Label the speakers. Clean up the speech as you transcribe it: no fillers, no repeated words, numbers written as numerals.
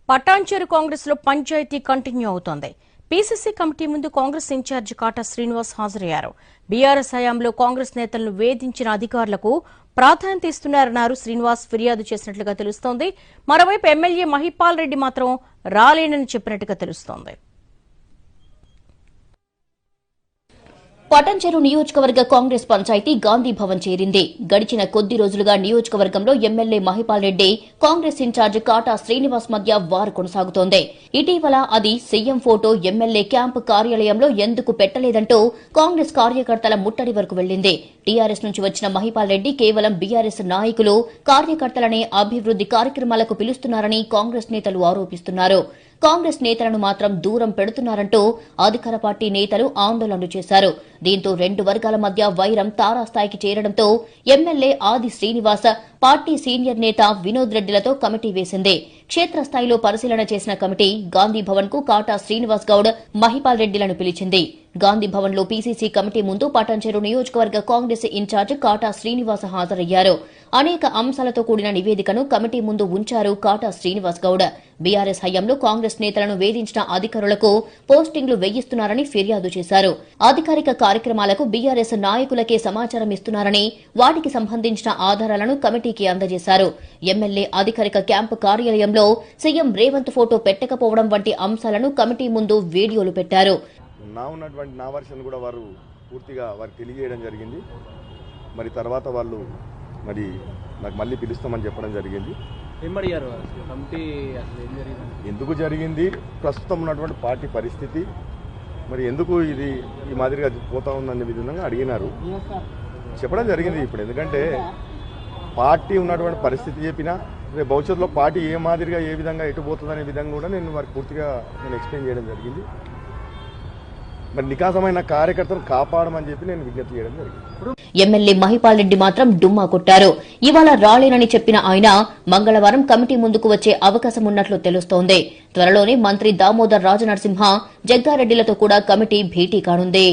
Speaker 1: పటాన్చెరు కాంగ్రెస్ లో పంచాయతీ కంటిన్యూ అవుతోంది. PCC committee ముందు కాంగ్రెస్ ఇన్ఛార్జ్ కాటా శ్రీనివాస్ హాజరయ్యారు. బీఆర్ఎస్ హయాంలో కాంగ్రెస్ నేతలను వేధించిన అధికారులకు ప్రాధాన్యత ఇస్తున్నారన్నారు. శ్రీనివాస్ ఫిర్యాదు చేసినట్లుగా తెలుస్తోంది. మరోవైపు ఎమ్మెల్యే మహిపాల్ రెడ్డి మాత్రం రాలేనని చెప్పినట్టుగా తెలుస్తోంది.
Speaker 2: పటాన్చెరు నియోజకవర్గ కాంగ్రెస్ పంచాయతీ గాంధీ భవన్ చేరింది. గడిచిన కొద్ది రోజులుగా నియోజకవర్గంలో ఎమ్మెల్యే మహిపాల్ రెడ్డి, కాంగ్రెస్ ఇన్ఛార్జ్ కాటా శ్రీనివాస్ మధ్య వారు కొనసాగుతోంది. ఇటీవల అది సీఎం ఫోటో ఎమ్మెల్యే క్యాంపు కార్యాలయంలో ఎందుకు పెట్టలేదంటూ కాంగ్రెస్ కార్యకర్తల ముట్టడి వరకు వెళ్లింది. టీఆర్ఎస్ నుంచి వచ్చిన మహిపాల్ రెడ్డి కేవలం బీఆర్ఎస్ నాయకులు, కార్యకర్తలనే అభివృద్ది కార్యక్రమాలకు పిలుస్తున్నారని కాంగ్రెస్ నేతలు ఆరోపిస్తున్నారు. కాంగ్రెస్ నేతలను మాత్రం దూరం పెడుతున్నారంటూ అధికార పార్టీ నేతలు ఆందోళనలు చేశారు. దీంతో రెండు వర్గాల మధ్య వైరం తారాస్థాయికి చేరడంతో ఎమ్మెల్యే ఆది శ్రీనివాస్, పార్టీ సీనియర్ నేత వినోద్ రెడ్డిలతో కమిటీ వేసింది. క్షేత్రస్థాయిలో పరిశీలన చేసిన కమిటీ గాంధీ భవన్ కు కాటా శ్రీనివాస్ గౌడ్, మహిపాల్ రెడ్డిలను పిలిచింది. గాంధీ భవన్ లో పీసీసీ కమిటీ ముందు పటాన్చెరు నియోజకవర్గ కాంగ్రెస్ ఇన్ఛార్జ్ కాటా శ్రీనివాస్ హాజరయ్యారు. అనేక అంశాలతో కూడిన నివేదికను కమిటీ ముందు ఉంచారు కాటా శ్రీనివాస్ గౌడ్. బీఆర్ఎస్ హయాంలో కాంగ్రెస్ నేతలను వేధించిన అధికారులకు పోస్టింగ్లు వేయిస్తున్నారని ఫిర్యాదు చేశారు. అధికారిక కార్యక్రమాలకు బీఆర్ఎస్ నాయకులకే సమాచారం ఇస్తున్నారని, వాటికి సంబంధించిన ఆధారాలను కమిటీకి అందజేశారు. ఎమ్మెల్యే అధికారిక క్యాంపు కార్యాలయంలో సీఎం రేవంత్ ఫోటో పెట్టకపోవడం వంటి అంశాలను కమిటీ ముందు వీడియోలు పెట్టారు.
Speaker 3: నా వర్షన్ కూడా వారు పూర్తిగా వారికి తెలియజేయడం జరిగింది. మరి తర్వాత వాళ్ళు మరి నాకు మళ్ళీ పిలుస్తామని చెప్పడం జరిగింది. ఎందుకు జరిగింది, ప్రస్తుతం ఉన్నటువంటి పార్టీ పరిస్థితి, మరి ఎందుకు ఇది ఈ మాదిరిగా పోతా ఉందనే విధంగా అడిగినారు, చెప్పడం జరిగింది. ఇప్పుడు ఎందుకంటే పార్టీ ఉన్నటువంటి పరిస్థితి చెప్పినా, రేపు భవిష్యత్తులో పార్టీ ఏ మాదిరిగా ఏ విధంగా ఎటుపోతుందనే విధంగా కూడా వారికి పూర్తిగా ఎక్స్ప్లెయిన్ చేయడం జరిగింది. మరి నికాసమైన కార్యకర్తను కాపాడమని చెప్పి నేను విజ్ఞప్తి చేయడం జరిగింది.
Speaker 2: ఎమ్మెల్యే మహిపాల్ రెడ్డి మాత్రం డుమ్మా కొట్టారు. ఇవాళ రాలేనని చెప్పిన ఆయన మంగళవారం కమిటీ ముందుకు వచ్చే అవకాశం ఉన్నట్లు తెలుస్తోంది. త్వరలోనే మంత్రి దామోదర్ రాజనరసింహ, జగ్గారెడ్డిలతో కూడా కమిటీ భేటీ కానుంది.